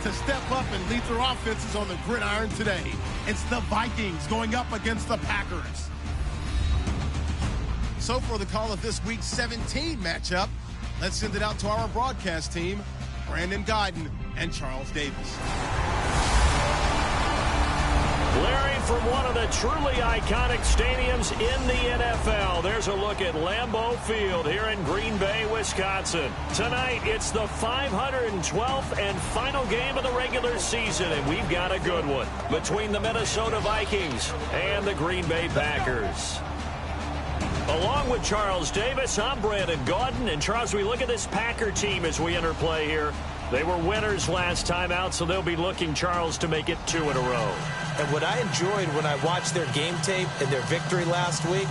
to step up and lead their offenses on the gridiron today. It's the Vikings going up against the Packers. So for the call of this Week 17 matchup, let's send it out to our broadcast team, Brandon Guyton and Charles Davis. Larry, from one of the truly iconic stadiums in the NFL, there's a look at Lambeau Field here in Green Bay, Wisconsin. Tonight, it's the 512th and final game of the regular season, and we've got a good one between the Minnesota Vikings and the Green Bay Packers. Along with Charles Davis, I'm Brandon Guyton. And Charles, we look at this Packer team as we enter play here. They were winners last time out, so they'll be looking, Charles, to make it 2 in a row. And what I enjoyed when I watched their game tape and their victory last week,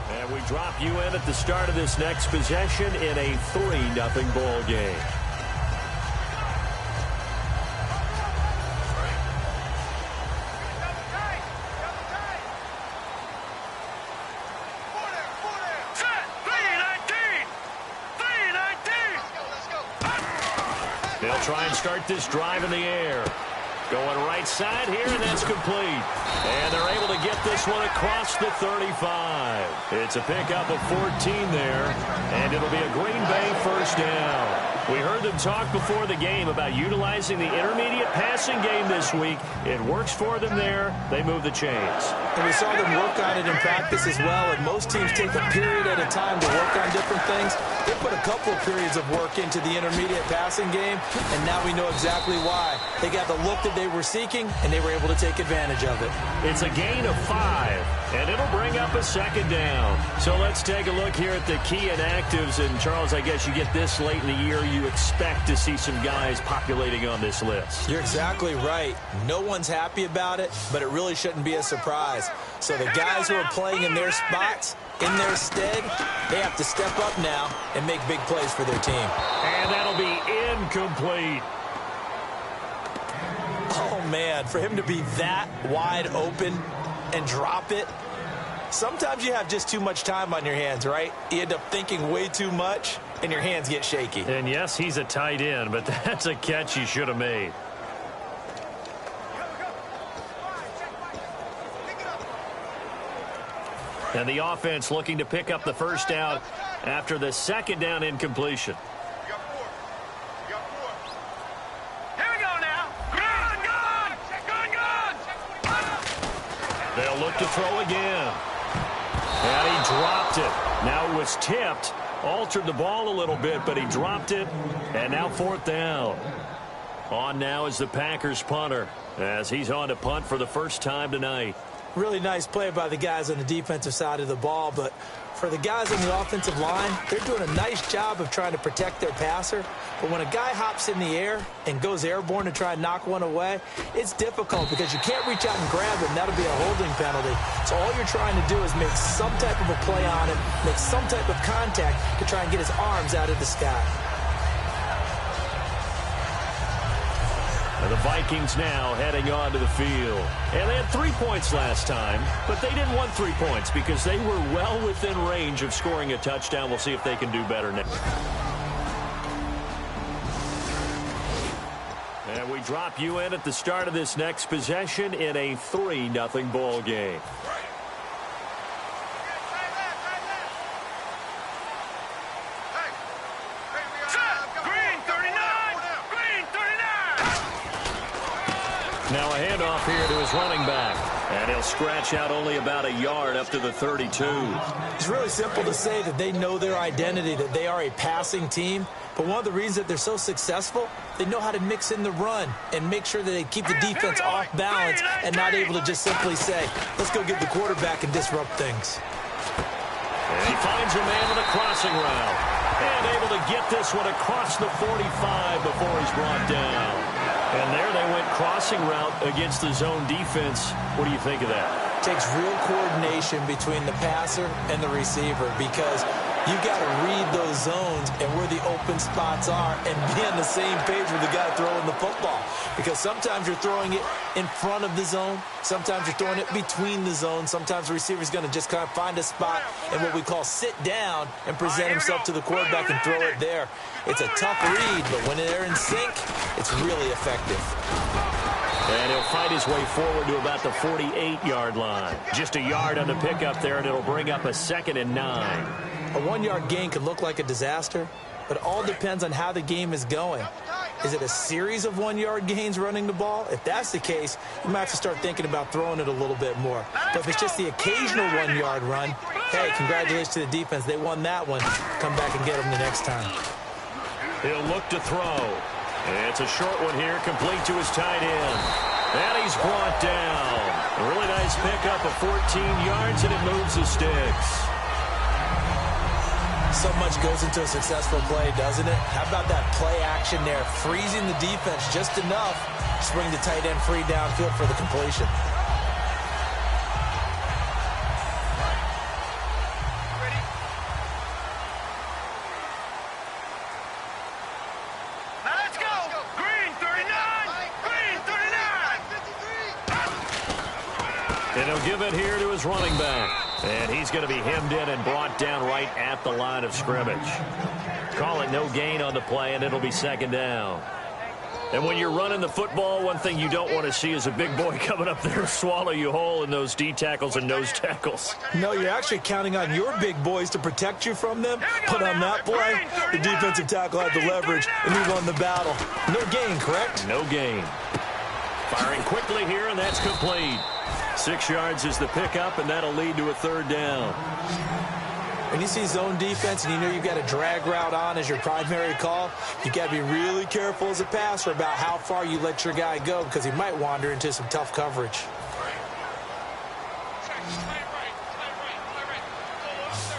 and we drop you in at the start of this next possession in a 3-0 ball game. They'll try and start this drive in the air. Going right side here, and that's complete. And they're able to get this one across the 35. It's a pickup of 14 there, and it'll be a Green Bay first down. We heard them talk before the game about utilizing the intermediate passing game this week. It works for them there. They move the chains. And we saw them work on it in practice as well, and most teams take a period at a time to work on different things. They put a couple of periods of work into the intermediate passing game, and now we know exactly why. They got the look that they were seeking, and they were able to take advantage of it. It's a gain of 5, and it'll bring up a second down. So let's take a look here at the key inactives. And, Charles, I guess you get this late in the year, you expect to see some guys populating on this list. You're exactly right. No one's happy about it, but it really shouldn't be a surprise. So the guys who are playing in their spots, in their stead, they have to step up now and make big plays for their team. And that'll be incomplete. Oh, man, for him to be that wide open and drop it, sometimes you have just too much time on your hands, right? You end up thinking way too much, and your hands get shaky. And, yes, he's a tight end, but that's a catch he should have made. And the offense looking to pick up the first down after the second down incompletion. They'll look to throw again. And he dropped it. Now it was tipped. Altered the ball a little bit, but he dropped it. And now 4th down. On now is the Packers punter, as he's on to punt for the first time tonight. Really nice play by the guys on the defensive side of the ball, but for the guys on the offensive line, they're doing a nice job of trying to protect their passer. But when a guy hops in the air and goes airborne to try and knock one away, it's difficult because you can't reach out and grab him. That'll be a holding penalty. So all you're trying to do is make some type of a play on him, make some type of contact to try and get his arms out of the sky. And the Vikings now heading onto the field. And they had 3 points last time, but they didn't want 3 points because they were well within range of scoring a touchdown. We'll see if they can do better next. And we drop you in at the start of this next possession in a 3-0 ball game. Now a handoff here to his running back. And he'll scratch out only about a yard up to the 32. It's really simple to say that they know their identity, that they are a passing team. But one of the reasons that they're so successful, they know how to mix in the run and make sure that they keep the defense off balance and not able to just simply say, let's go get the quarterback and disrupt things. And he finds a man with a crossing route. And able to get this one across the 45 before he's brought down. And there they went crossing route against the zone defense. What do you think of that? Takes real coordination between the passer and the receiver because You've got to read those zones and where the open spots are and be on the same page with the guy throwing the football. Because sometimes you're throwing it in front of the zone. Sometimes you're throwing it between the zones. Sometimes the receiver's going to just kind of find a spot and what we call sit down and present himself to the quarterback and throw it there. It's a tough read, but when they're in sync, it's really effective. And he'll fight his way forward to about the 48-yard line. Just a yard on the pickup there, and it'll bring up a 2nd and 9. A 1-yard gain could look like a disaster, but it all depends on how the game is going. Is it a series of 1-yard gains running the ball? If that's the case, you might have to start thinking about throwing it a little bit more. But if it's just the occasional 1-yard run, hey, congratulations to the defense. They won that one. Come back and get them the next time. He'll look to throw. It's a short one here, complete to his tight end. And he's brought down. A really nice pickup of 14 yards, and it moves the sticks. So much goes into a successful play, doesn't it? How about that play action there? Freezing the defense just enough to bring the tight end free downfield for the completion. Let's go! Green 39! Green 39! And he'll give it here to his running back. And he's going to be hemmed in and brought down right at the line of scrimmage. Call it no gain on the play, and it'll be 2nd down. And when you're running the football, one thing you don't want to see is a big boy coming up there and swallow you whole in those D tackles and nose tackles. No, you're actually counting on your big boys to protect you from them. But on that play, the defensive tackle had the leverage, and he won the battle. No gain, correct? No gain. Firing quickly here, and that's complete. 6 yards is the pickup, and that'll lead to a 3rd down. When you see zone defense and you know you've got a drag route on as your primary call, you've got to be really careful as a passer about how far you let your guy go because he might wander into some tough coverage.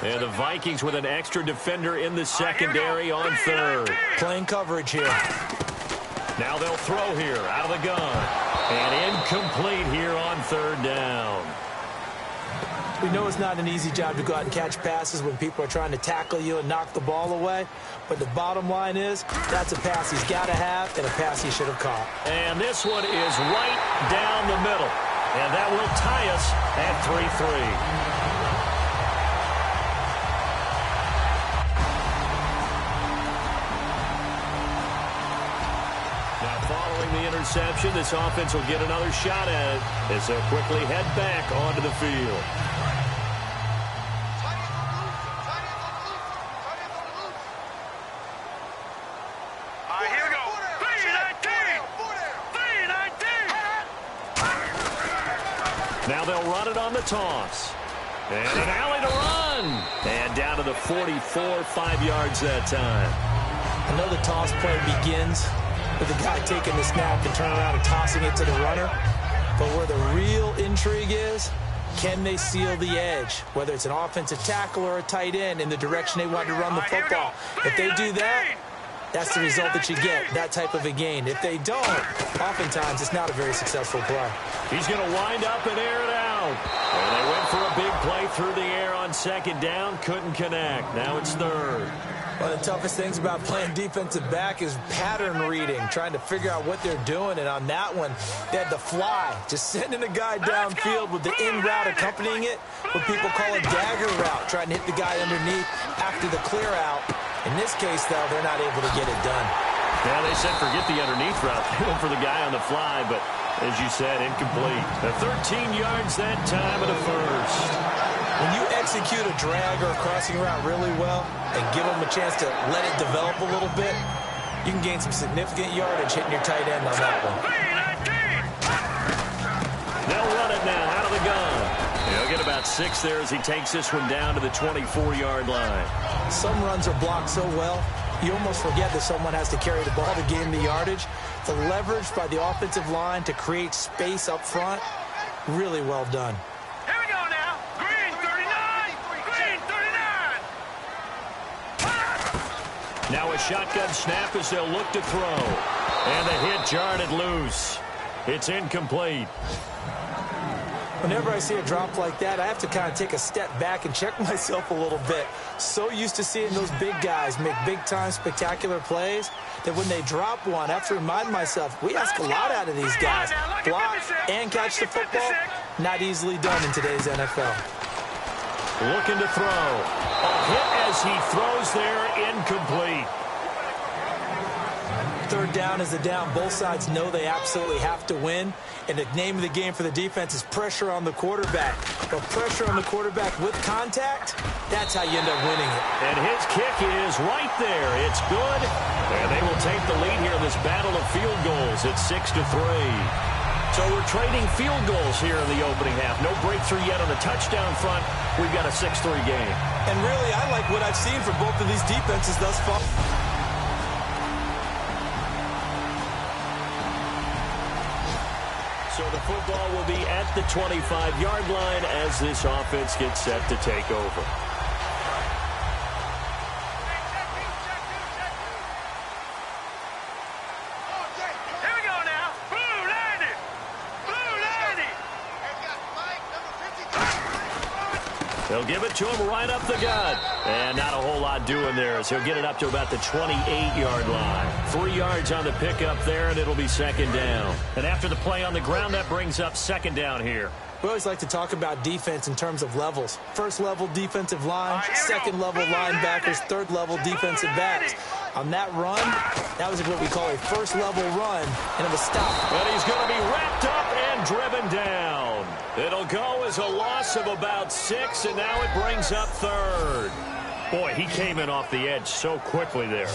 And the Vikings with an extra defender in the secondary on 3rd. Playing coverage here. Now they'll throw here out of the gun. And incomplete here on 3rd down. We know it's not an easy job to go out and catch passes when people are trying to tackle you and knock the ball away. But the bottom line is that's a pass he's got to have and a pass he should have caught. And this one is right down the middle. And that will tie us at 3-3. The interception, this offense will get another shot at it as they'll quickly head back onto the field. All right, here we go. 3-19! Now they'll run it on the toss. And an alley to run. And down to the 44, 5 yards that time. I know the toss play begins with the guy taking the snap and turning around and tossing it to the runner. But where the real intrigue is, can they seal the edge? Whether it's an offensive tackle or a tight end in the direction they want to run the football. If they do that, that's the result that you get, that type of a gain. If they don't, oftentimes it's not a very successful play. He's going to wind up and air it out. And they went for a big play through the air on 2nd down. Couldn't connect. Now it's 3rd. One of the toughest things about playing defensive back is pattern reading, trying to figure out what they're doing. And on that one, they had the fly, just sending a guy downfield with the in route accompanying it, what people call a dagger route, trying to hit the guy underneath after the clear out. In this case, though, they're not able to get it done. Yeah, they said forget the underneath route. They went for the guy on the fly, but as you said, incomplete. 13 yards that time and a 1st. When you execute a drag or a crossing route really well and give them a chance to let it develop a little bit, you can gain some significant yardage hitting your tight end on that one. They'll run it now out of the gun. He'll get about 6 there as he takes this one down to the 24-yard line. Some runs are blocked so well, you almost forget that someone has to carry the ball to gain the yardage. The leverage by the offensive line to create space up front, really well done. Here we go now. Green 39! Green 39! Now a shotgun snap as they'll look to throw. And the hit jarred it loose. It's incomplete. Whenever I see a drop like that, I have to kind of take a step back and check myself a little bit. So used to seeing those big guys make big-time spectacular plays that when they drop one, I have to remind myself, we ask a lot out of these guys. Block and catch the football, not easily done in today's NFL. Looking to throw. A hit as he throws there, incomplete. Third down is the down. Both sides know they absolutely have to win. And the name of the game for the defense is pressure on the quarterback. But pressure on the quarterback with contact, that's how you end up winning it. And his kick is right there. It's good. And they will take the lead here in this battle of field goals. It's 6-3. So we're trading field goals here in the opening half. No breakthrough yet on the touchdown front. We've got a 6-3 game. And really, I like what I've seen from both of these defenses thus far. So the football will be at the 25-yard line as this offense gets set to take over. Here we go now. Blue landing. Blue landing. They'll give it to him right up the gut. And not a whole lot doing there as he'll get it up to about the 28-yard line. 3 yards on the pickup there, and it'll be second down. And after the play on the ground, that brings up second down here. We always like to talk about defense in terms of levels. First level defensive line, second level linebackers, third level defensive backs. On that run, that was what we call a first level run, and it was stopped. But he's going to be wrapped up and driven down. It'll go as a loss of about 6, and now it brings up third. Boy, he came in off the edge so quickly there.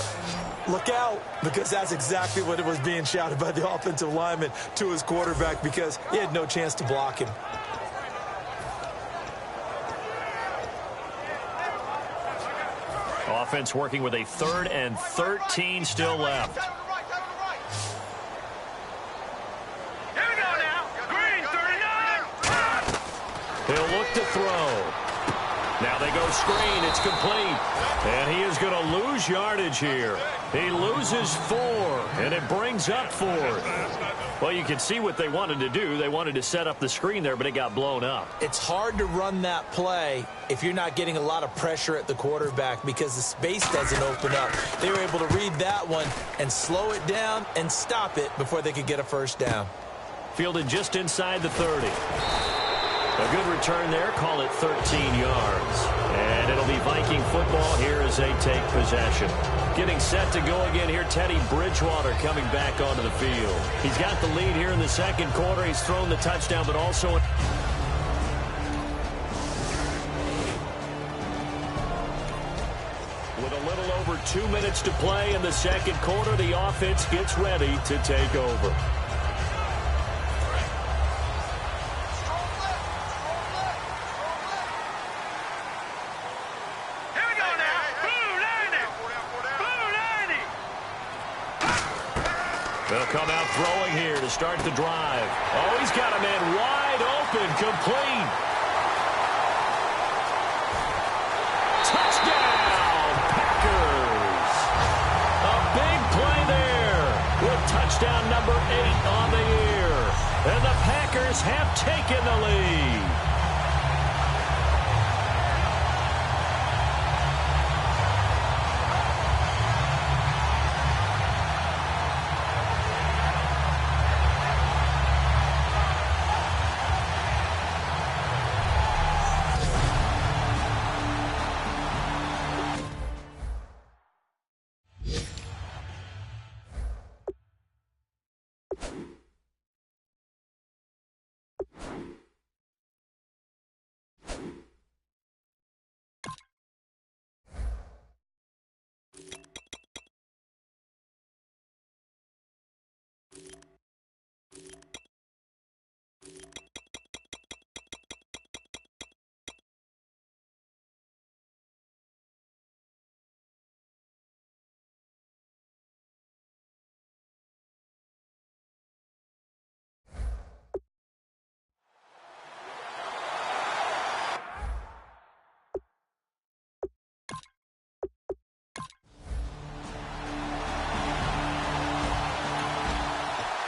Look out, because that's exactly what it was being shouted by the offensive lineman to his quarterback because he had no chance to block him. Offense working with a 3rd and 13 still left. Here we go now. Green 39. He'll look to throw. Now they go screen. It's complete. And he is going to lose yardage here. He loses 4, and it brings up 4th. Well, you can see what they wanted to do. They wanted to set up the screen there, but it got blown up. It's hard to run that play if you're not getting a lot of pressure at the quarterback because the space doesn't open up. They were able to read that one and slow it down and stop it before they could get a first down. Fielded just inside the 30. A good return there. Call it 13 yards. And it'll be Viking football here as they take possession. Getting set to go again here, Teddy Bridgewater coming back onto the field. He's got the lead here in the second quarter. He's thrown the touchdown, but also... With a little over 2 minutes to play in the second quarter, the offense gets ready to take over. They'll come out throwing here to start the drive. Oh, he's got a man wide open, complete. Touchdown, Packers. A big play there with touchdown number 8 on the year. And the Packers have taken the lead.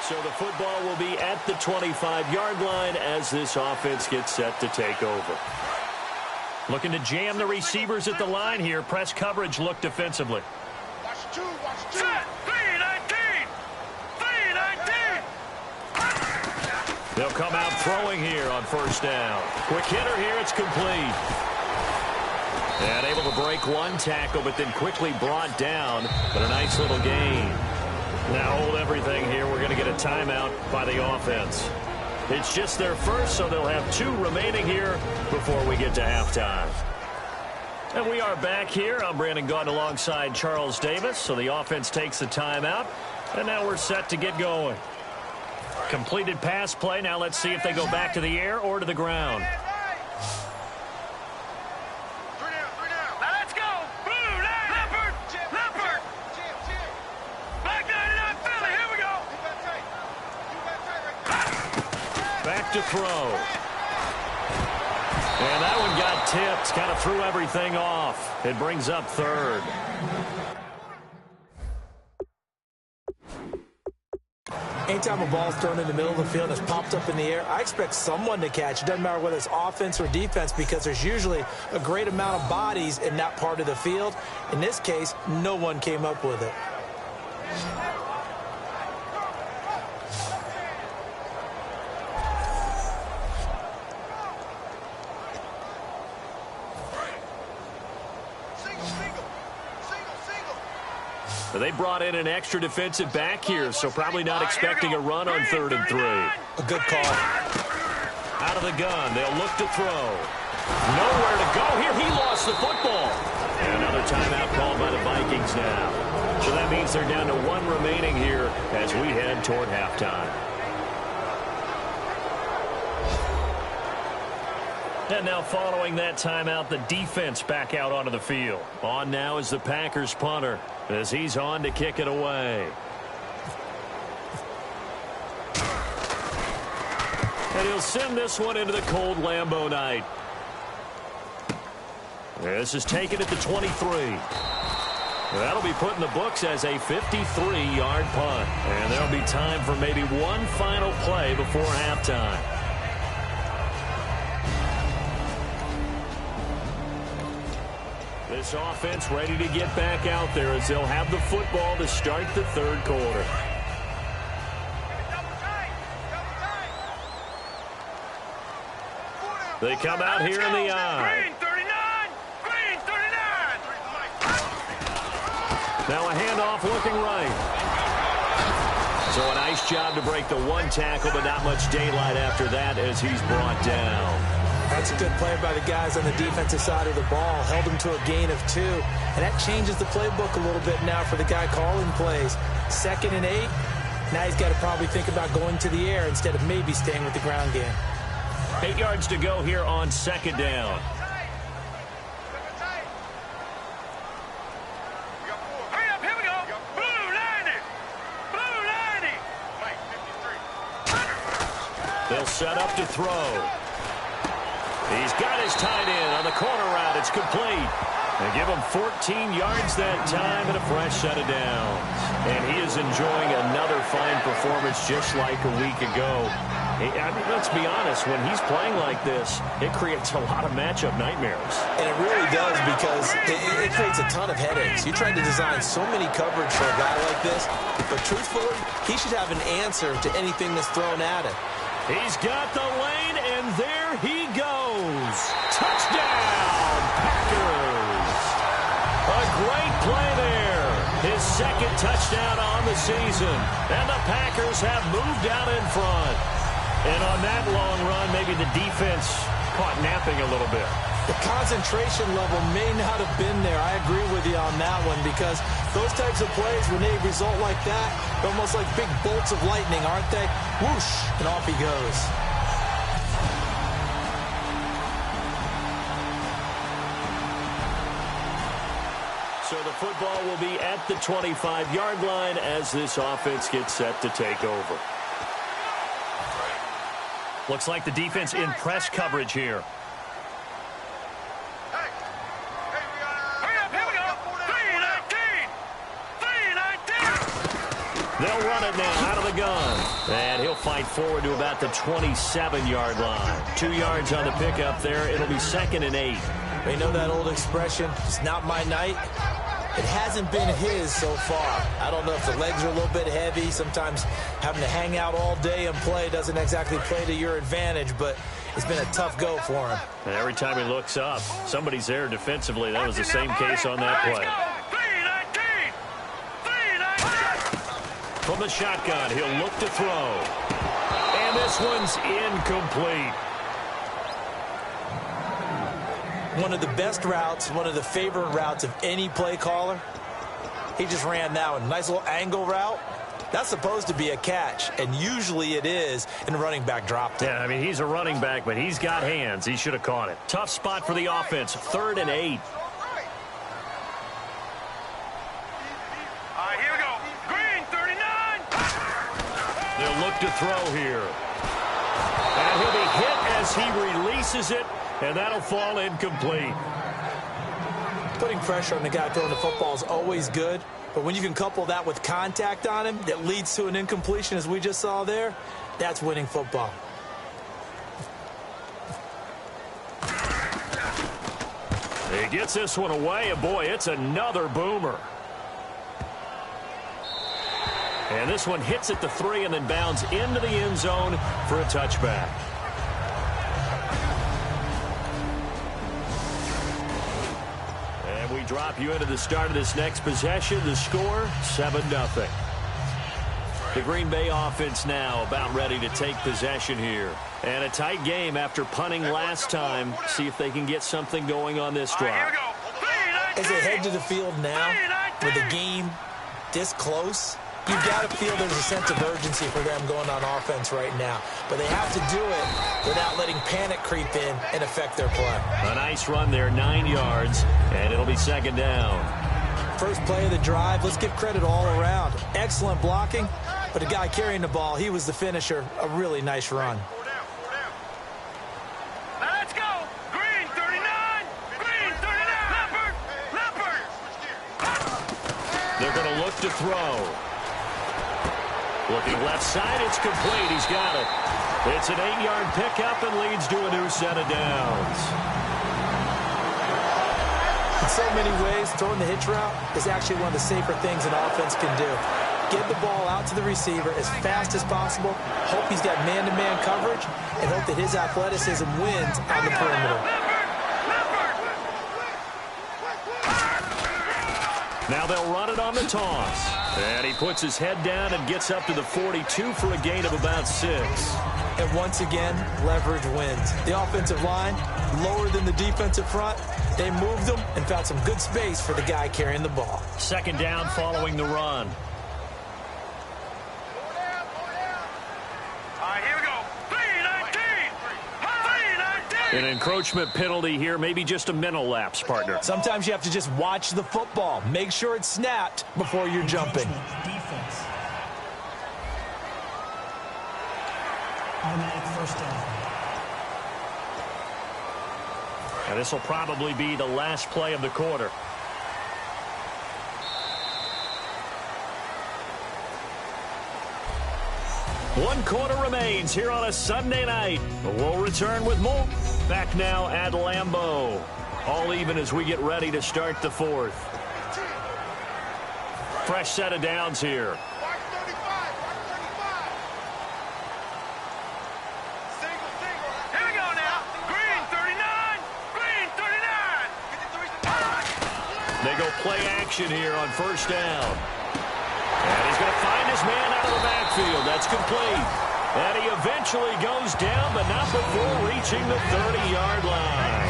So the football will be at the 25-yard line as this offense gets set to take over. Looking to jam the receivers at the line here. Press coverage look defensively. Watch two. Set. 3-19. 3-19. They'll come out throwing here on first down. Quick hitter here. It's complete. And able to break one tackle, but then quickly brought down. But a nice little gain. Now hold everything here. We're going to get a timeout by the offense. It's just their first, so they'll have 2 remaining here before we get to halftime. And we are back here. I'm Brandon Gaudin alongside Charles Davis. So the offense takes the timeout, and now we're set to get going. Completed pass play. Now let's see if they go back to the air or to the ground. Back to throw. And that one got tipped. Kind of threw everything off. It brings up third. Anytime a ball's thrown in the middle of the field and it's popped up in the air, I expect someone to catch. It doesn't matter whether it's offense or defense because there's usually a great amount of bodies in that part of the field. In this case, no one came up with it. They brought in an extra defensive back here, so probably not expecting a run on 3rd and 3. A good call. Out of the gun, they'll look to throw. Nowhere to go here. He lost the football. And another timeout called by the Vikings now. So that means they're down to 1 remaining here as we head toward halftime. And now following that timeout, the defense back out onto the field. On now is the Packers punter as he's on to kick it away. And he'll send this one into the cold Lambeau night. This is taken at the 23. That'll be put in the books as a 53-yard punt. And there'll be time for maybe one final play before halftime. This offense ready to get back out there as they'll have the football to start the 3rd quarter. They come out here in the eye. Green 39. Green 39. Now a handoff looking right. So a nice job to break the 1 tackle, but not much daylight after that as he's brought down. That's a good play by the guys on the defensive side of the ball. Held them to a gain of 2. And that changes the playbook a little bit now for the guy calling plays. 2nd and 8. Now he's got to probably think about going to the air instead of maybe staying with the ground game. 8 yards to go here on 2nd down. Hurry up, here we go. Blue 90. Blue 90. They'll set up to throw. He's got his tight end on the corner route. It's complete. They give him 14 yards that time and a fresh set of downs. And he is enjoying another fine performance just like a week ago. I mean, let's be honest, when he's playing like this, it creates a lot of matchup nightmares. And it really does because it creates a ton of headaches. You tried to design so many coverage for a guy like this, but truthfully, he should have an answer to anything that's thrown at him. He's got the lane, and there he goes. Touchdown, Packers. A great play there. His 2nd touchdown on the season. And the Packers have moved out in front. And on that long run, maybe the defense caught napping a little bit. The concentration level may not have been there. I agree with you on that one because those types of plays, when they result like that, they're almost like big bolts of lightning, aren't they? Whoosh, and off he goes. So the football will be at the 25-yard line as this offense gets set to take over. Looks like the defense in press coverage here. They'll run it now out of the gun. And he'll fight forward to about the 27-yard line. 2 yards on the pickup there. It'll be 2nd and 8. You know that old expression, it's not my night? It hasn't been his so far. I don't know if the legs are a little bit heavy. Sometimes having to hang out all day and play doesn't exactly play to your advantage, but it's been a tough go for him. And every time he looks up, somebody's there defensively. That was the same case on that play. From the shotgun, he'll look to throw. And this one's incomplete. One of the best routes, one of the favorite routes of any play caller. He just ran that one. Nice little angle route. That's supposed to be a catch, and usually it is, and the running back dropped it. Yeah, I mean, he's a running back, but he's got hands. He should have caught it. Tough spot for the offense. 3rd and 8. Here we go. Green, 39. They'll look to throw here. And he'll be hit as he releases it, and that'll fall incomplete. Putting pressure on the guy throwing the football is always good, but when you can couple that with contact on him that leads to an incompletion, as we just saw there, that's winning football. He gets this one away, and boy, it's another boomer. And this one hits at the 3 and then bounds into the end zone for a touchback. And we drop you into the start of this next possession. The score, 7-0. The Green Bay offense now about ready to take possession here. And a tight game after punting last time. See if they can get something going on this drive. As they head to the field now, with the game this close, you've got to feel there's a sense of urgency for them going on offense right now. But they have to do it without letting panic creep in and affect their play. A nice run there, 9 yards, and it'll be 2nd down. First play of the drive, let's give credit all around. Excellent blocking, but the guy carrying the ball, he was the finisher. A really nice run. Let's go. Green, 39. Green, 39. Leopard. They're going to look to throw. Looking left side, it's complete. He's got it. It's an 8-yard pickup and leads to a new set of downs. In so many ways, throwing the hitch route is actually one of the safer things an offense can do. Get the ball out to the receiver as fast as possible, hope he's got man-to-man coverage, and hope that his athleticism wins on the perimeter. Now they'll run it on the toss. And he puts his head down and gets up to the 42 for a gain of about 6. And once again, leverage wins. The offensive line, lower than the defensive front. They moved them and found some good space for the guy carrying the ball. 2nd down following the run. Here we go. 3-19. An encroachment penalty here, maybe just a mental lapse, partner. Sometimes you have to just watch the football. Make sure it's snapped before you're jumping. Defense. Automatic 1st down. And this will probably be the last play of the quarter. One quarter remains here on a Sunday night. We'll return with more. Back now at Lambeau. All even as we get ready to start the 4th. Fresh set of downs here. Here we go now. Green, 39. Green, 39. They go play action here on 1st down. And he's going to find his man out of the backfield. That's complete. And he eventually goes down, but not before reaching the 30-yard line.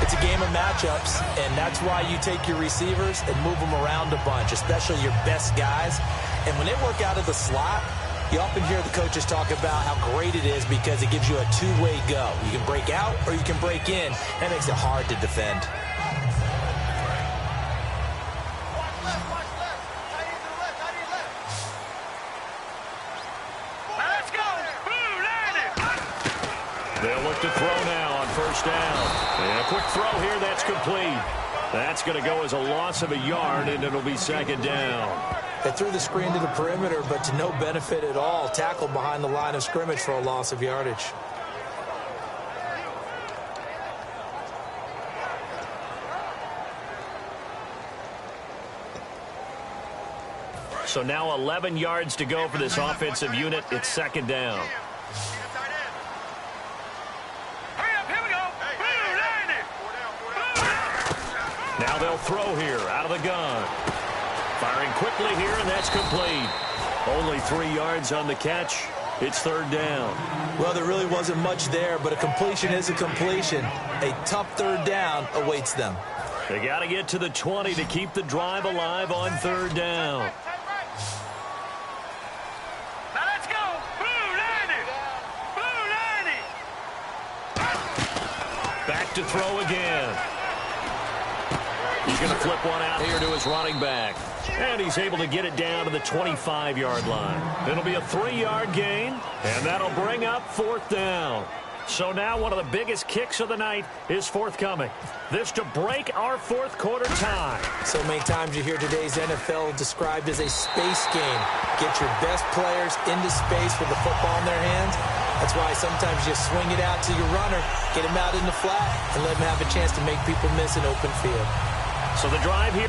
It's a game of matchups, and that's why you take your receivers and move them around a bunch, especially your best guys. And when they work out of the slot, you often hear the coaches talk about how great it is because it gives you a two-way go. You can break out or you can break in. That makes it hard to defend. They'll look to throw now on 1st down. And a quick throw here, that's complete. That's going to go as a loss of a yard, and it'll be 2nd down. They threw the screen to the perimeter, but to no benefit at all. Tackled behind the line of scrimmage for a loss of yardage. So now 11 yards to go for this offensive unit. It's second down. Now they'll throw here out of the gun. Firing quickly here, and that's complete. Only 3 yards on the catch. It's third down. Well, there really wasn't much there, but a completion is a completion. A tough third down awaits them. They got to get to the 20 to keep the drive alive on third down. Now let's go. Blue 90. Blue 90. Back to throw again. He's going to flip one out here to his running back. And he's able to get it down to the 25-yard line. It'll be a 3-yard gain, and that'll bring up fourth down. So now one of the biggest kicks of the night is forthcoming. This to break our fourth quarter tie. So many times you hear today's NFL described as a space game. Get your best players into space with the football in their hands. That's why sometimes you swing it out to your runner, get him out in the flat, and let him have a chance to make people miss an open field. So the drive here.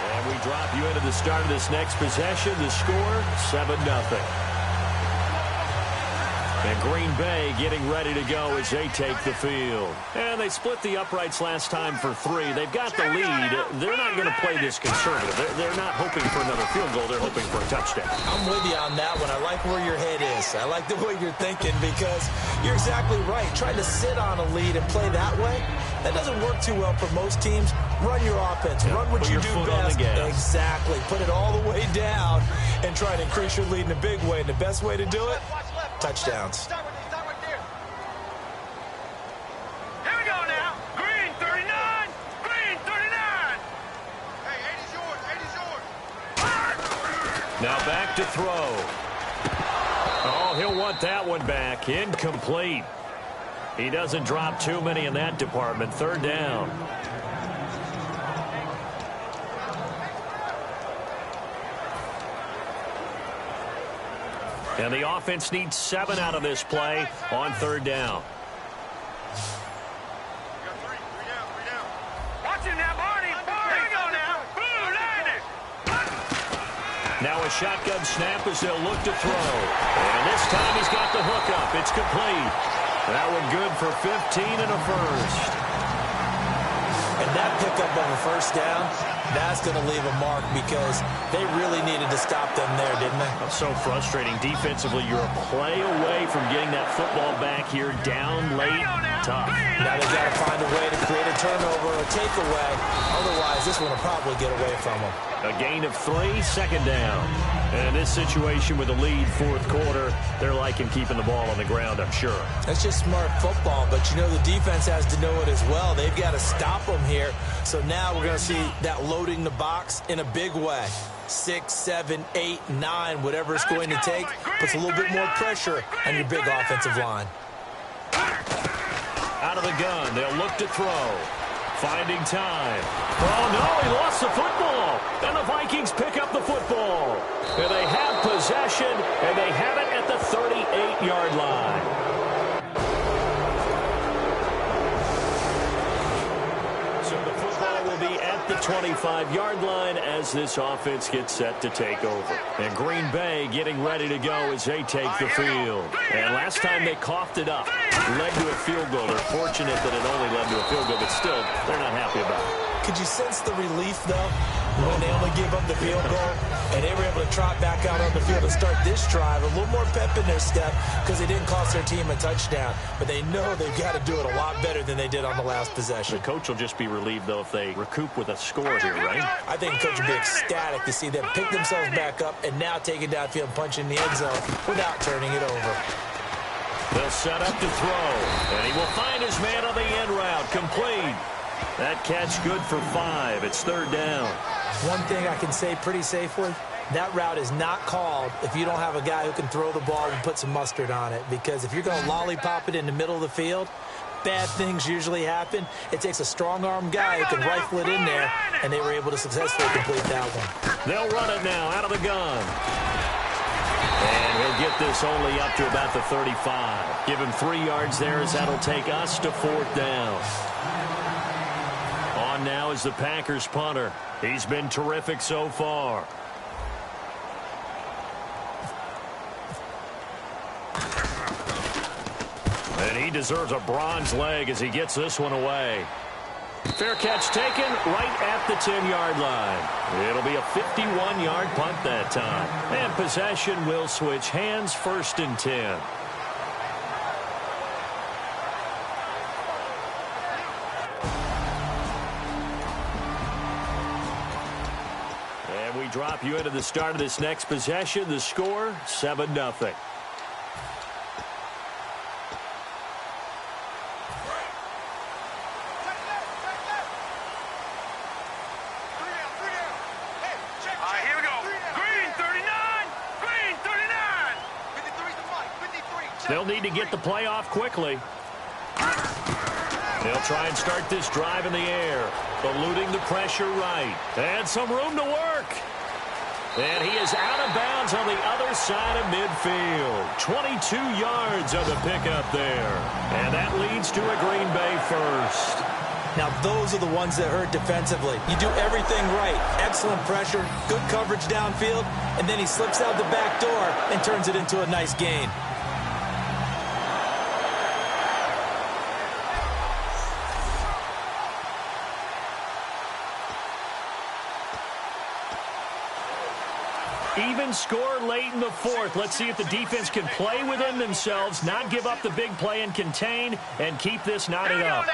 And we drop you into the start of this next possession. The score, 7-0. And Green Bay getting ready to go as they take the field. And they split the uprights last time for 3. They've got the lead. They're not going to play this conservative. They're not hoping for another field goal. They're hoping for a touchdown. I'm with you on that one. I like where your head is. I like the way you're thinking because you're exactly right. Trying to sit on a lead and play that way, that doesn't work too well for most teams. Run your offense. Run what you do best. Exactly. Put it all the way down and try to increase your lead in a big way. And the best way to do it, touchdowns. Start right there. Here we go now. Green 39. Green 39. Hey, 80's yours. 80's yours. Now back to throw. Oh, he'll want that one back. Incomplete. He doesn't drop too many in that department. Third down. And the offense needs 7 out of this play on third down. Watch him now, Barney. Here we go now. Blue 90. Now a shotgun snap as they'll look to throw. And this time he's got the hook up. It's complete. That one good for 15 and a first. And that pickup of a first down, that's going to leave a mark because they really needed to stop them there, didn't they? So frustrating. Defensively, you're a play away from getting that football back here down late. Tough. Now they've got to find a way to create a turnover or a takeaway. Otherwise, this one will probably get away from them. A gain of 3, second down. And in this situation with a lead fourth quarter, they're liking keeping the ball on the ground, I'm sure. That's just smart football, but you know the defense has to know it as well. They've got to stop them here. So now we're going to see that loading the box in a big way. 6, 7, 8, 9, whatever it's going to take, puts a little bit more pressure on your big offensive line. Out of the gun, they'll look to throw. Finding time. Oh, no, he lost the football. And the Vikings pick up the football. And they have possession, and they have it at the 38-yard line. So the football will be at the 25-yard line as this offense gets set to take over. And Green Bay getting ready to go as they take the field. And last time they coughed it up. Led to a field goal. They're fortunate that it only led to a field goal, but still, they're not happy about it. Could you sense the relief, though, when they only give up the field goal and they were able to trot back out on the field and start this drive? A little more pep in their step because they didn't cost their team a touchdown. But they know they've got to do it a lot better than they did on the last possession. The coach will just be relieved, though, if they recoup with a score here, right? I think the coach will be ecstatic to see them pick themselves back up and now take it downfield and punch in the end zone without turning it over. They'll set up to throw, and he will find his man on the end route. Complete. That catch good for 5. It's third down. One thing I can say pretty safely, that route is not called if you don't have a guy who can throw the ball and put some mustard on it. Because if you're going to lollipop it in the middle of the field, bad things usually happen. It takes a strong-arm guy who can rifle it in there, and they were able to successfully complete that one. They'll run it now out of the gun. And he'll get this only up to about the 35. Give him 3 yards there as that'll take us to 4th down. On now is the Packers punter. He's been terrific so far. And he deserves a bronze leg as he gets this one away. Fair catch taken right at the 10-yard line. It'll be a 51-yard punt that time. And possession will switch hands, 1st and 10. And we drop you into the start of this next possession. The score, 7-0. They'll need to get the play off quickly. They'll try and start this drive in the air, eluding the pressure right. And some room to work. And he is out of bounds on the other side of midfield. 22 yards on the pickup there. And that leads to a Green Bay first. Now, those are the ones that hurt defensively. You do everything right. Excellent pressure, good coverage downfield, and then he slips out the back door and turns it into a nice gain. Even score late in the 4th. Let's see if the defense can play within themselves, not give up the big play and contain, and keep this knotted up.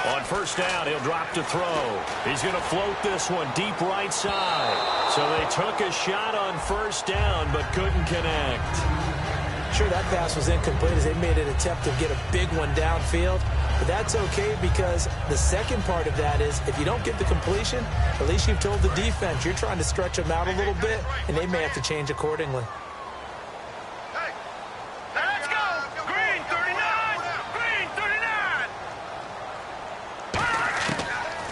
On 1st down, he'll drop to throw. He's going to float this one deep right side. So they took a shot on 1st down, but couldn't connect. Sure, that pass was incomplete as they made an attempt to get a big one downfield. But that's okay because the second part of that is if you don't get the completion, at least you've told the defense you're trying to stretch them out a little bit, and they may have to change accordingly. Hey, let's go! Green 39! Green 39!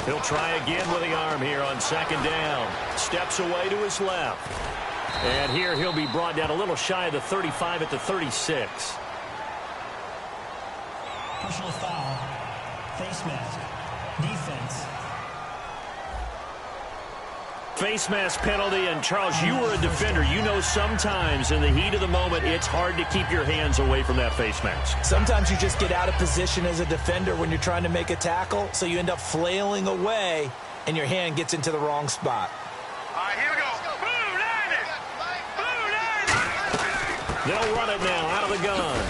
He'll try again with the arm here on 2nd down. Steps away to his left. And here he'll be brought down a little shy of the 35 at the 36. Personal foul, face mask, defense. Face mask penalty, and Charles, you were a defender. You know sometimes in the heat of the moment, it's hard to keep your hands away from that face mask. Sometimes you just get out of position as a defender when you're trying to make a tackle, so you end up flailing away, and your hand gets into the wrong spot. All right, here we go. Blue 90! Blue 90! They'll run it now out of the gun.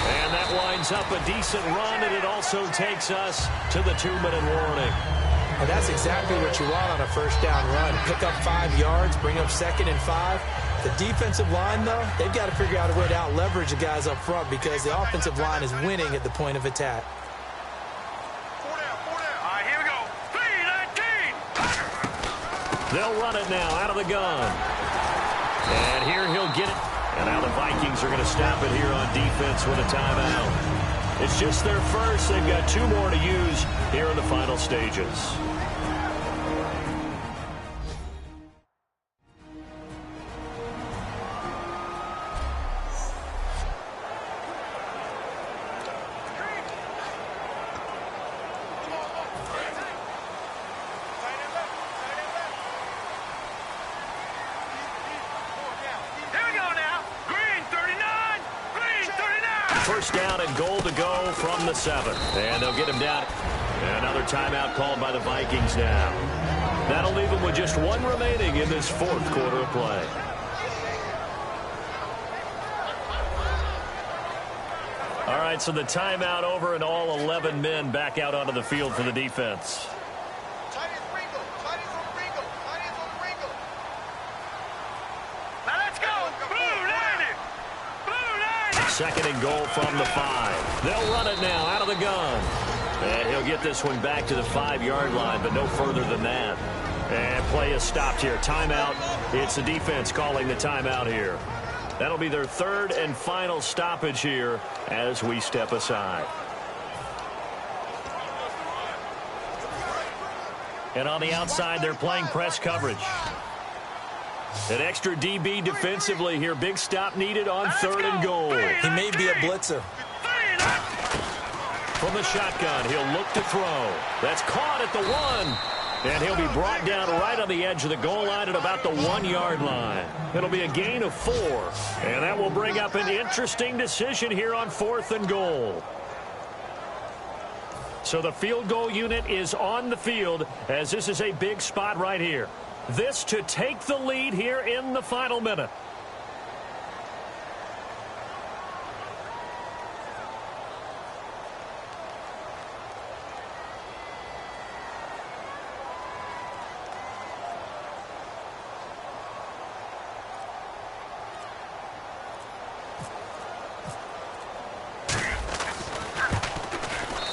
And that winds up a decent run, and it also takes us to the 2-minute warning. And that's exactly what you want on a 1st down run. Pick up 5 yards, bring up 2nd and 5. The defensive line, though, they've got to figure out a way to out-leverage the guys up front because the offensive line is winning at the point of attack. 4 down, 4 down. All right, here we go. 3-19! They'll run it now out of the gun. And here he'll get it. And now the Vikings are going to stop it here on defense with a timeout. It's just their first. They've got 2 more to use here in the final stages. Down and goal to go from the 7. And they'll get him down. Another timeout called by the Vikings now. That'll leave them with just 1 remaining in this 4th quarter of play. All right, so the timeout over and all 11 men back out onto the field for the defense. Now let's go. Blue 90! 2nd and goal from the 5. They'll run it now out of the gun. And he'll get this one back to the 5-yard line, but no further than that. And play is stopped here. Timeout. It's the defense calling the timeout here. That'll be their third and final stoppage here as we step aside. And on the outside, they're playing press coverage. An extra DB defensively here. Big stop needed on 3rd and goal. He may be a blitzer. From the shotgun, he'll look to throw. That's caught at the 1. And he'll be brought down right on the edge of the goal line at about the 1-yard line. It'll be a gain of 4. And that will bring up an interesting decision here on 4th and goal. So the field goal unit is on the field as this is a big spot right here. This to take the lead here in the final minute.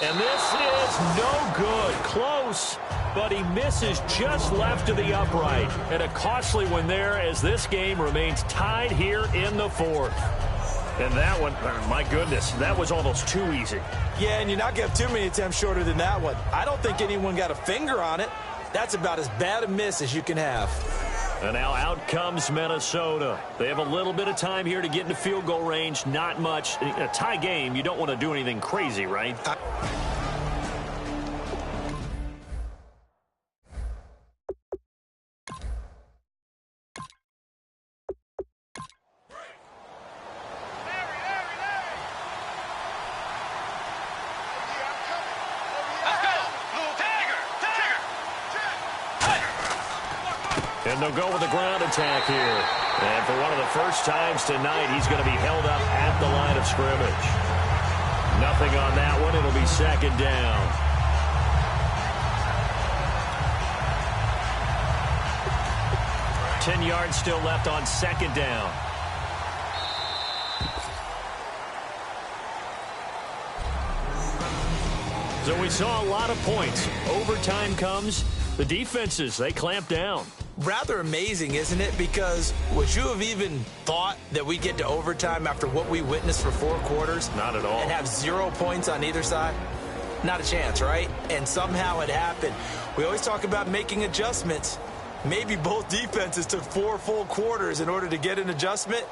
And this is no good. Close, but he misses just left of the upright. And a costly one there as this game remains tied here in the 4th. And that one, my goodness, that was almost too easy. Yeah, and you're not going to have too many attempts shorter than that one. I don't think anyone got a finger on it. That's about as bad a miss as you can have. And now out comes Minnesota. They have a little bit of time here to get into field goal range. Not much. In a tie game, you don't want to do anything crazy, right? And they'll go with the ground attack here. And for one of the first times tonight, he's going to be held up at the line of scrimmage. Nothing on that one. It'll be 2nd down. Ten yards still left on 2nd down. So we saw a lot of points. Overtime comes. The defenses, they clamp down. Rather amazing, isn't it? Because would you have even thought that we get to overtime after what we witnessed for 4 quarters? Not at all. And have 0 points on either side? Not a chance, right? And somehow it happened. We always talk about making adjustments. Maybe both defenses took 4 full quarters in order to get an adjustment.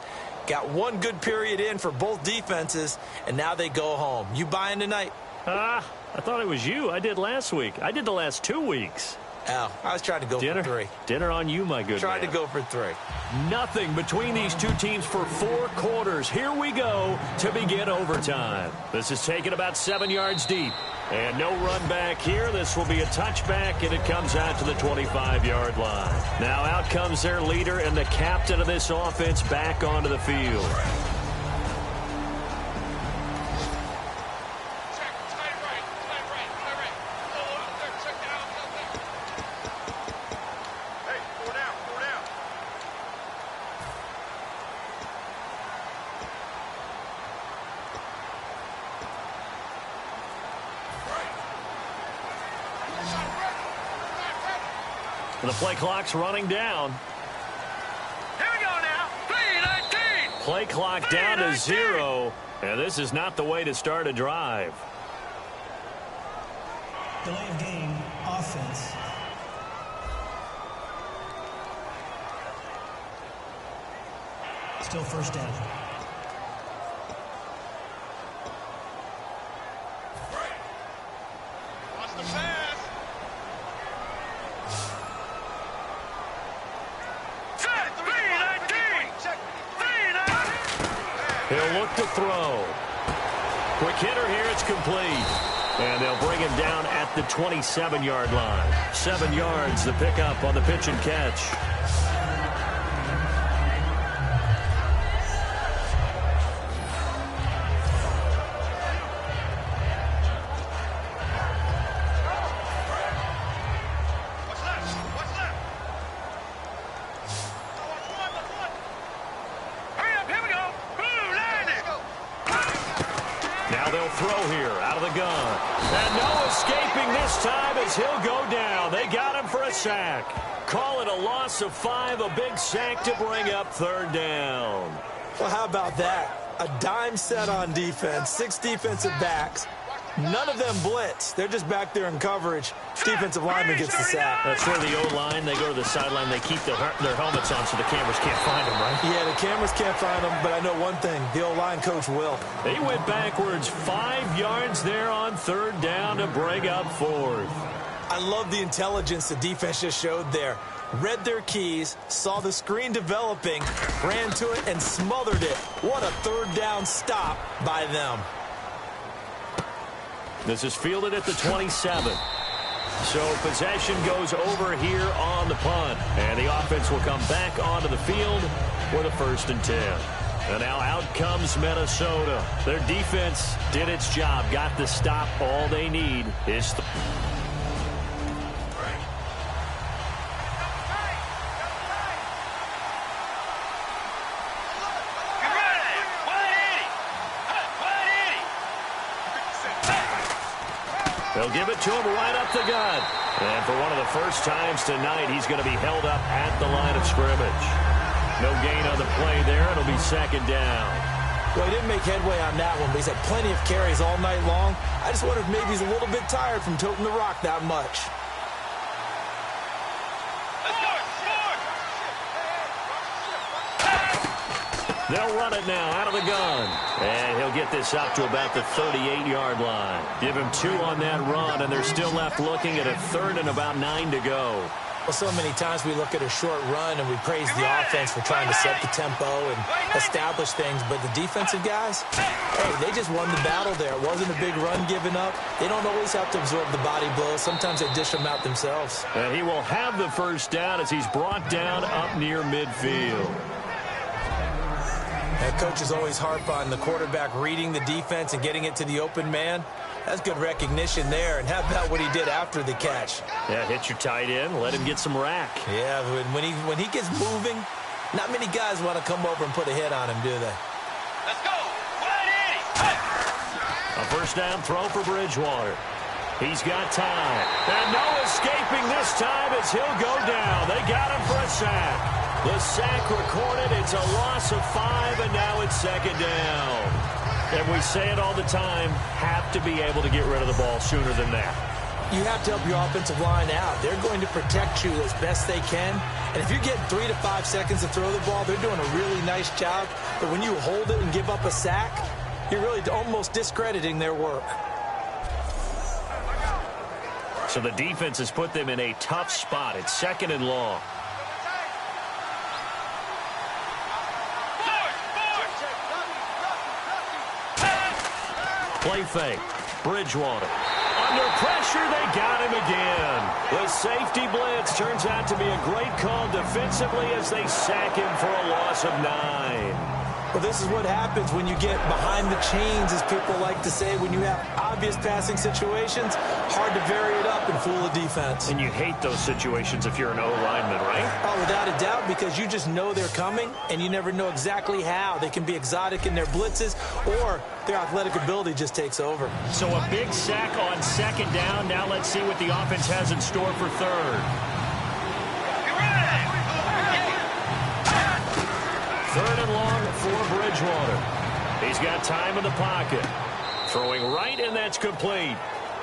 Got 1 good period in for both defenses, and now they go home. You buying tonight? I thought it was you. I did last week. I did the last 2 weeks. Oh, I was trying to go for 3. Dinner on you, my good Tried man. to go for 3. Nothing between these two teams for 4 quarters. Here we go to begin overtime. This is taken about 7 yards deep. And no run back here. This will be a touchback, and it comes out to the 25-yard line. Now out comes their leader and the captain of this offense back onto the field. The play clock's running down. Here we go now. 3:19. Play clock down to 0. And this is not the way to start a drive. Delay of game, offense. Still 1st down. Watch the pass. He'll look to throw. Quick hitter here, it's complete. And they'll bring him down at the 27-yard line. 7 yards, the pickup on the pitch and catch. Throw here out of the gun. And no escaping this time as he'll go down. They got him for a sack. Call it a loss of 5, a big sack to bring up 3rd down. Well, how about that? A dime set on defense, 6 defensive backs. None of them blitz. They're just back there in coverage. Defensive lineman gets the sack. That's where the O-line, they go to the sideline, they keep their helmets on so the cameras can't find them, right? Yeah, the cameras can't find them, but I know one thing. The O-line coach will. They went backwards 5 yards there on 3rd down to bring up 4th. I love the intelligence the defense just showed there. Read their keys, saw the screen developing, ran to it, and smothered it. What a 3rd down stop by them. This is fielded at the 27. So possession goes over here on the punt. And the offense will come back onto the field with a 1st and 10. And now out comes Minnesota. Their defense did its job, got the stop. All they need is they'll give it to him right up the gut. And for one of the first times tonight, he's going to be held up at the line of scrimmage. No gain on the play there. It'll be 2nd down. Well, he didn't make headway on that one, but he's had plenty of carries all night long. I just wonder if maybe he's a little bit tired from toting the rock that much. They'll run it now out of the gun. And he'll get this up to about the 38-yard line. Give him 2 on that run, and they're still left looking at a 3rd and about 9 to go. Well, so many times we look at a short run and we praise the offense for trying to set the tempo and establish things, but the defensive guys, hey, they just won the battle there. It wasn't a big run given up. They don't always have to absorb the body blows. Sometimes they dish them out themselves. And he will have the 1st down as he's brought down up near midfield. That coaches always harp on the quarterback reading the defense and getting it to the open man. That's good recognition there. And how about what he did after the catch? Yeah, hit your tight end, let him get some rack. Yeah, when he gets moving, not many guys want to come over and put a hit on him, do they? Let's go. A 1st down throw for Bridgewater. He's got time. And no escaping this time as he'll go down. They got him for a sack. The sack recorded. It's a loss of 5, and now it's 2nd down. And we say it all the time, have to be able to get rid of the ball sooner than that. You have to help your offensive line out. They're going to protect you as best they can. And if you're getting 3 to 5 seconds to throw the ball, they're doing a really nice job. But when you hold it and give up a sack, you're really almost discrediting their work. So the defense has put them in a tough spot. It's 2nd and long. Play fake. Bridgewater. Under pressure, they got him again. The safety blitz turns out to be a great call defensively as they sack him for a loss of 9. Well, this is what happens when you get behind the chains, as people like to say. When you have obvious passing situations, hard to vary it up and fool a defense. And you hate those situations if you're an O-lineman, right? Oh, without a doubt, because you just know they're coming, and you never know exactly how. They can be exotic in their blitzes, or their athletic ability just takes over. So a big sack on 2nd down. Now let's see what the offense has in store for 3rd. 3rd and long for Bridgewater. He's got time in the pocket. Throwing right, and that's complete.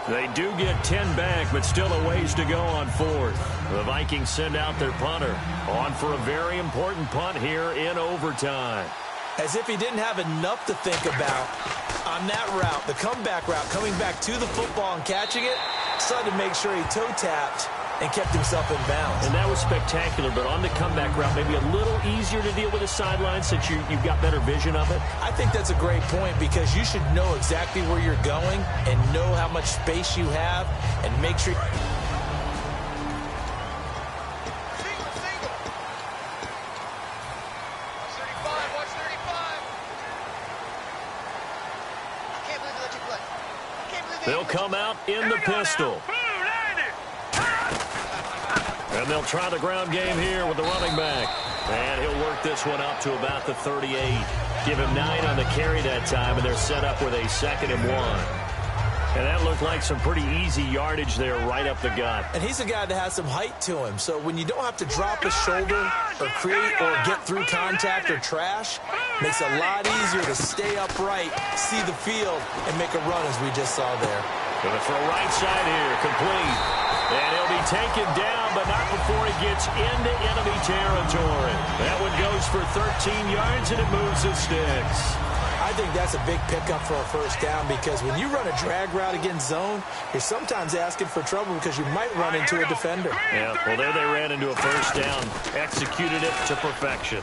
They do get 10 back, but still a ways to go on 4th. The Vikings send out their punter on for a very important punt here in overtime. As if he didn't have enough to think about on that route, the comeback route, coming back to the football and catching it, decided to make sure he toe-tapped and kept himself in bounds. And that was spectacular, but on the comeback route, maybe a little easier to deal with the sideline since you've got better vision of it? I think that's a great point because you should know exactly where you're going and know how much space you have and make sure... They'll come out in the pistol. And they'll try the ground game here with the running back. And he'll work this one up to about the 38. Give him 9 on the carry that time, and they're set up with a 2nd and 1. And that looked like some pretty easy yardage there right up the gut. And he's a guy that has some height to him. So when you don't have to drop a shoulder or create or get through contact or trash, makes it a lot easier to stay upright, see the field, and make a run as we just saw there. Going to throw right side here, complete. And he'll be taken down, but not before he gets into enemy territory. That one goes for 13 yards, and it moves the sticks. I think that's a big pickup for a first down because when you run a drag route against zone, you're sometimes asking for trouble because you might run into a defender. Yeah, well, there they ran into a first down, executed it to perfection.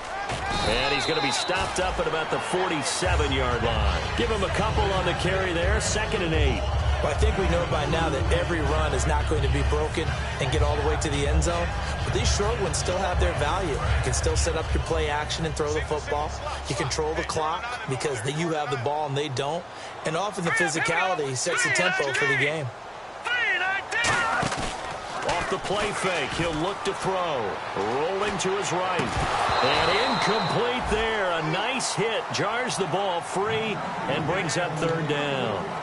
And he's going to be stopped up at about the 47-yard line. Give him a couple on the carry there, 2nd and 8. Well, I think we know by now that every run is not going to be broken and get all the way to the end zone. But these short ones still have their value. You can still set up your play action and throw the football. You control the clock because you have the ball and they don't. And often the physicality sets the tempo for the game. Off the play fake, he'll look to throw. Rolling to his right. And incomplete there. A nice hit. Jars the ball free and brings up 3rd down.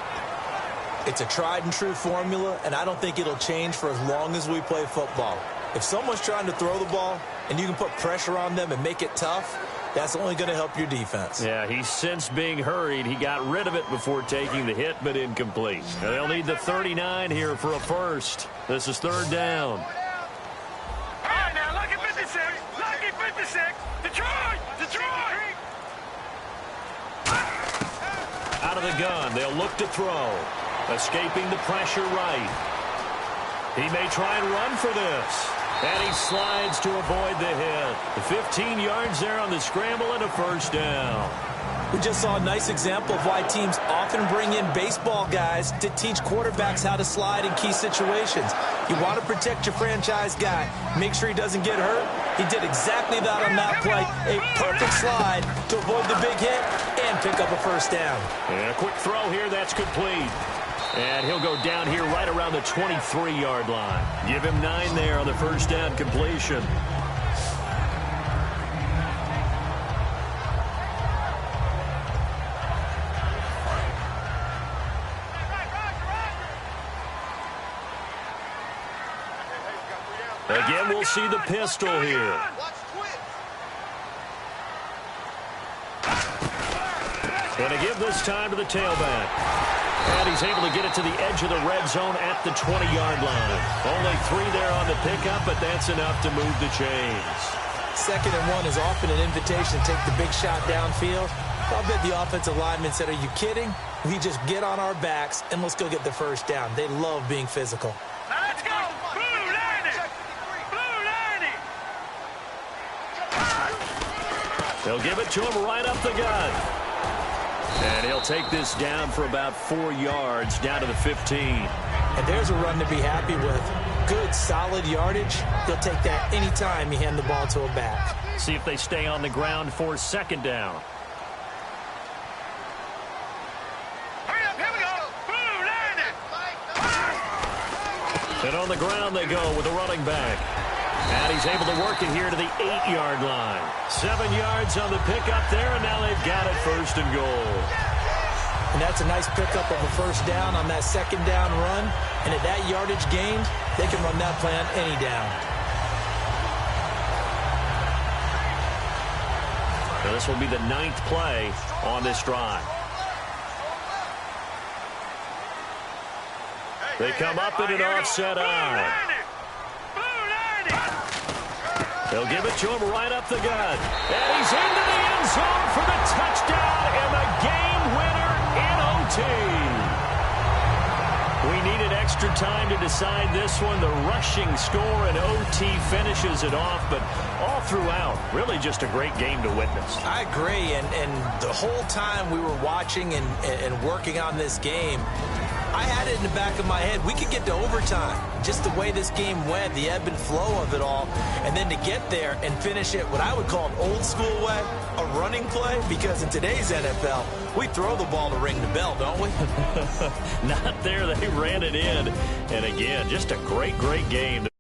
It's a tried-and-true formula, and I don't think it'll change for as long as we play football. If someone's trying to throw the ball and you can put pressure on them and make it tough, that's only going to help your defense. Yeah, he's since being hurried. He got rid of it before taking the hit, but incomplete. And they'll need the 39 here for a first. This is 3rd down. All right, now, lucky 56. Lucky 56. Detroit! Detroit! Out of the gun, they'll look to throw. Escaping the pressure right. He may try and run for this. And he slides to avoid the hit. 15 yards there on the scramble and a first down. We just saw a nice example of why teams often bring in baseball guys to teach quarterbacks how to slide in key situations. You want to protect your franchise guy. Make sure he doesn't get hurt. He did exactly that on that play. A perfect slide to avoid the big hit and pick up a first down. And a quick throw here. That's complete. And he'll go down here right around the 23-yard line. Give him 9 there on the first down completion. Again, we'll see the pistol here. Going to give this time to the tailback. And he's able to get it to the edge of the red zone at the 20-yard line. Only 3 there on the pickup, but that's enough to move the chains. 2nd and 1 is often an invitation to take the big shot downfield. I'll bet the offensive lineman said, are you kidding? We just get on our backs and let's go get the first down. They love being physical. Now let's go! Blue 90! Blue 90! They'll give it to him right up the gut. And he'll take this down for about 4 yards, down to the 15. And there's a run to be happy with. Good, solid yardage. He'll take that anytime you hand the ball to a back. See if they stay on the ground for 2nd down. Hurry up, here we go! Blue 90! And on the ground they go with the running back. And he's able to work it here to the 8-yard line. 7 yards on the pickup there, and now they've got it 1st and goal. And that's a nice pickup of a first down on that 2nd down run. And at that yardage gained, they can run that play on any down. Now this will be the 9th play on this drive. They come up in an offset eye. They'll give it to him right up the gut. And he's into the end zone for the touchdown and the game winner in OT. We needed extra time to decide this one. The rushing score in OT finishes it off, but all throughout, really just a great game to witness. I agree, and the whole time we were watching and working on this game, I had it in the back of my head. We could get to overtime. Just the way this game went, the ebb and flow of it all. And then to get there and finish it what I would call an old school way, a running play, because in today's NFL, we throw the ball to ring the bell, don't we? Not there. They ran it in. And again, just a great, great game.